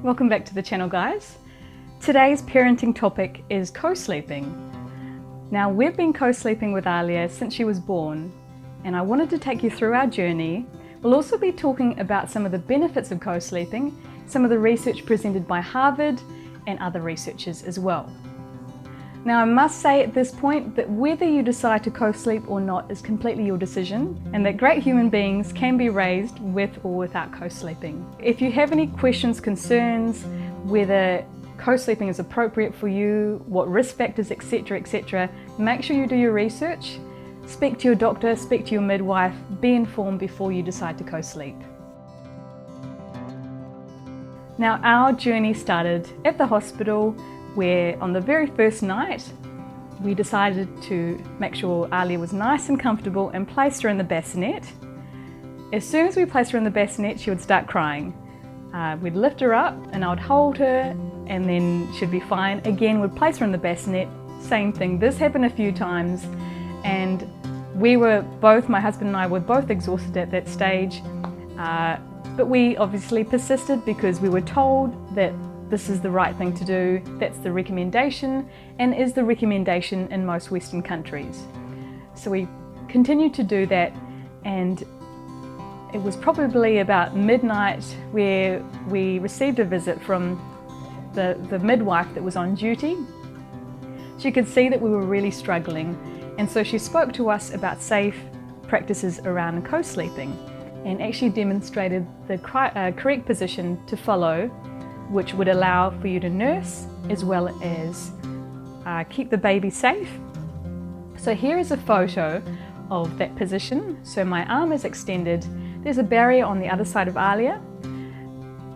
Welcome back to the channel, guys. Today's parenting topic is co-sleeping. Now, we've been co-sleeping with Alia since she was born, and I wanted to take you through our journey. We'll also be talking about some of the benefits of co-sleeping, some of the research presented by Harvard and other researchers as well. Now, I must say at this point that whether you decide to co-sleep or not is completely your decision, and that great human beings can be raised with or without co-sleeping. If you have any questions, concerns, whether co-sleeping is appropriate for you, what risk factors, etc., make sure you do your research, speak to your doctor, speak to your midwife, be informed before you decide to co-sleep. Now, our journey started at the hospital, where on the very first night we decided to make sure Alia was nice and comfortable and placed her in the bassinet. As soon as we placed her in the bassinet, she would start crying. We'd lift her up and I would hold her, and then she'd be fine. Again, we'd place her in the bassinet, same thing. This happened a few times, and we were both, my husband and I were both exhausted at that stage, but we obviously persisted because we were told that this is the right thing to do. That's the recommendation, and is the recommendation in most Western countries. So we continued to do that, and it was probably about midnight where we received a visit from the midwife that was on duty. She could see that we were really struggling, and so she spoke to us about safe practices around co-sleeping and actually demonstrated the correct position to follow, which would allow for you to nurse as well as keep the baby safe. So here is a photo of that position. So my arm is extended. There's a barrier on the other side of Alia.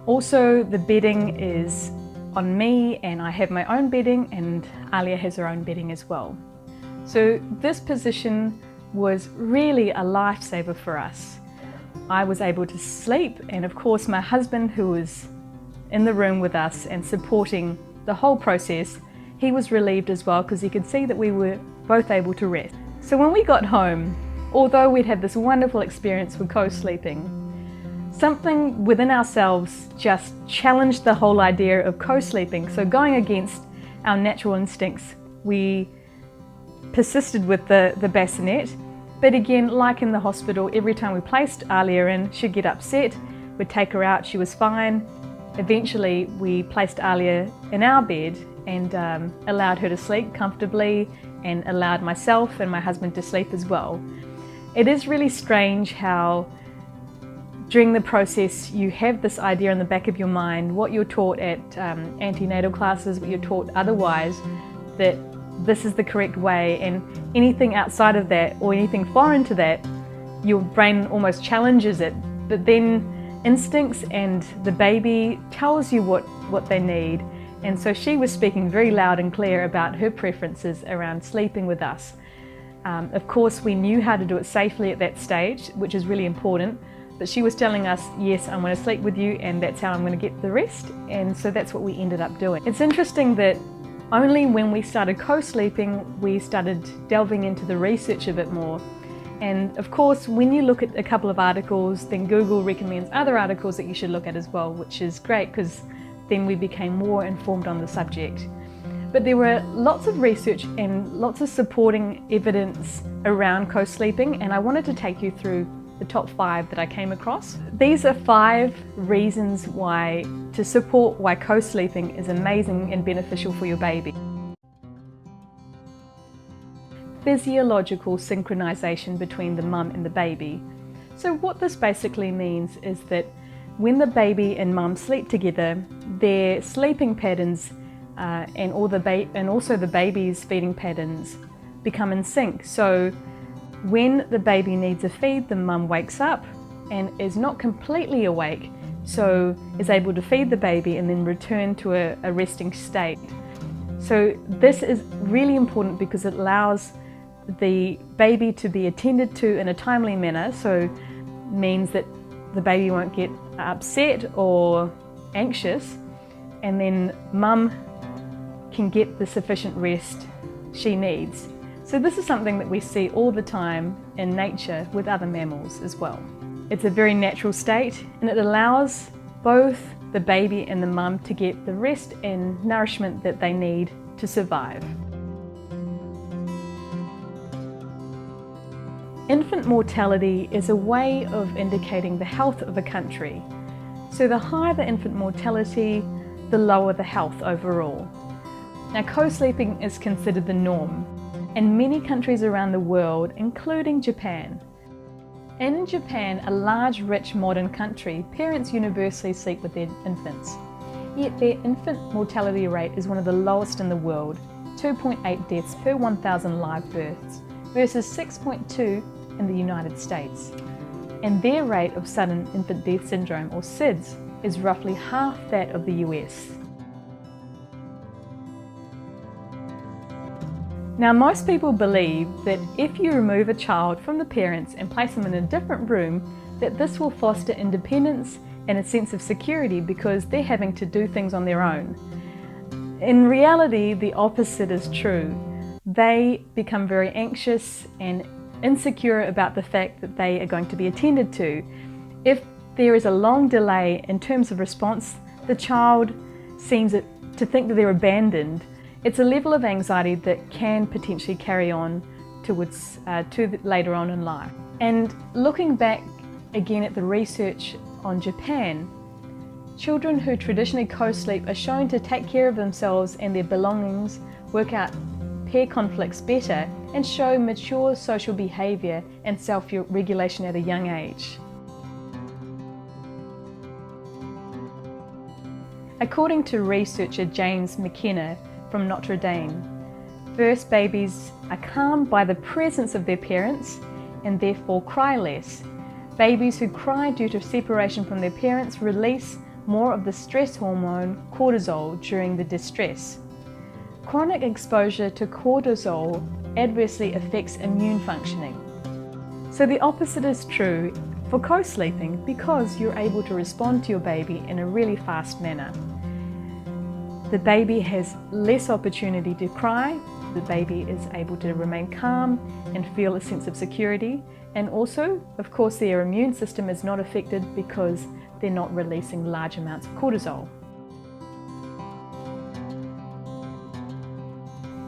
Also, the bedding is on me, and I have my own bedding, and Alia has her own bedding as well. So this position was really a lifesaver for us. I was able to sleep, and of course my husband, who was in the room with us and supporting the whole process, he was relieved as well because he could see that we were both able to rest. So when we got home, although we'd had this wonderful experience with co-sleeping, something within ourselves just challenged the whole idea of co-sleeping. So going against our natural instincts, we persisted with the bassinet. But again, like in the hospital, every time we placed Alia in, she'd get upset, we'd take her out, she was fine. Eventually, we placed Alia in our bed and allowed her to sleep comfortably, and allowed myself and my husband to sleep as well. It is really strange how during the process you have this idea in the back of your mind, what you're taught at antenatal classes, what you're taught otherwise, that this is the correct way, and anything outside of that or anything foreign to that, your brain almost challenges it. But then instincts and the baby tells you what they need, and so she was speaking very loud and clear about her preferences around sleeping with us. Of course, we knew how to do it safely at that stage, which is really important, but she was telling us, yes, I'm going to sleep with you, and that's how I'm going to get the rest, and so that's what we ended up doing. It's interesting that only when we started co-sleeping, we started delving into the research a bit more. And of course, when you look at a couple of articles, then Google recommends other articles that you should look at as well, which is great because then we became more informed on the subject. But there were lots of research and lots of supporting evidence around co-sleeping, and I wanted to take you through the top 5 that I came across. These are 5 reasons to support why co-sleeping is amazing and beneficial for your baby. Physiological synchronisation between the mum and the baby. So what this basically means is that when the baby and mum sleep together, their sleeping patterns and also the baby's feeding patterns become in sync. So when the baby needs a feed, the mum wakes up and is not completely awake, so is able to feed the baby and then return to a resting state. So this is really important because it allows the baby to be attended to in a timely manner, so means that the baby won't get upset or anxious, and then mum can get the sufficient rest she needs. So this is something that we see all the time in nature with other mammals as well. It's a very natural state, and it allows both the baby and the mum to get the rest and nourishment that they need to survive. Infant mortality is a way of indicating the health of a country. So the higher the infant mortality, the lower the health overall. Now, co-sleeping is considered the norm in many countries around the world, including Japan. In Japan, a large, rich, modern country, parents universally sleep with their infants. Yet their infant mortality rate is one of the lowest in the world, 2.8 deaths per 1,000 live births, versus 6.2 in the United States. And their rate of sudden infant death syndrome, or SIDS, is roughly half that of the US. Now, most people believe that if you remove a child from the parents and place them in a different room, that this will foster independence and a sense of security because they're having to do things on their own. In reality, the opposite is true. They become very anxious and insecure about the fact that they are going to be attended to. If there is a long delay in terms of response, the child seems to think that they're abandoned. It's a level of anxiety that can potentially carry on towards later on in life. And looking back again at the research on Japan, children who traditionally co-sleep are shown to take care of themselves and their belongings, work out pair conflicts better, and show mature social behaviour and self-regulation at a young age. According to researcher James McKenna from Notre Dame, first babies are calmed by the presence of their parents and therefore cry less. Babies who cry due to separation from their parents release more of the stress hormone cortisol during the distress. Chronic exposure to cortisol adversely affects immune functioning. So the opposite is true for co-sleeping because you're able to respond to your baby in a really fast manner. The baby has less opportunity to cry, the baby is able to remain calm and feel a sense of security, and also, of course, their immune system is not affected because they're not releasing large amounts of cortisol.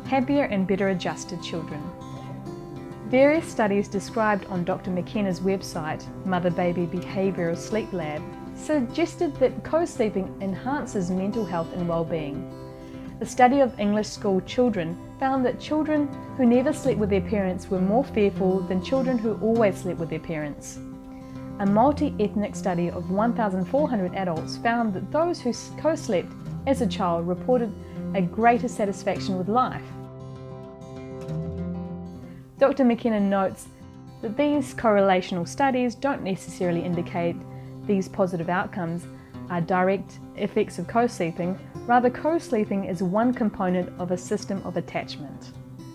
Happier and better adjusted children. Various studies described on Dr. McKenna's website, Mother-Baby Behavioural Sleep Lab, suggested that co-sleeping enhances mental health and well-being. A study of English school children found that children who never slept with their parents were more fearful than children who always slept with their parents. A multi-ethnic study of 1,400 adults found that those who co-slept as a child reported a greater satisfaction with life. Dr. McKenna notes that these correlational studies don't necessarily indicate these positive outcomes are direct effects of co-sleeping. Rather, co-sleeping is one component of a system of attachment.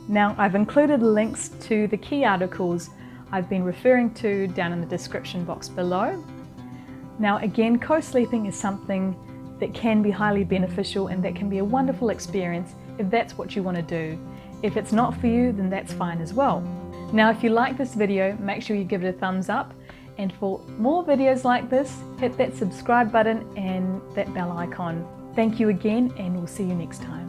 Now, I've included links to the key articles I've been referring to down in the description box below. Now, again, co-sleeping is something that can be highly beneficial and that can be a wonderful experience if that's what you want to do. If it's not for you, then that's fine as well. Now, if you like this video, make sure you give it a thumbs up. And for more videos like this, hit that subscribe button and that bell icon. Thank you again, and we'll see you next time.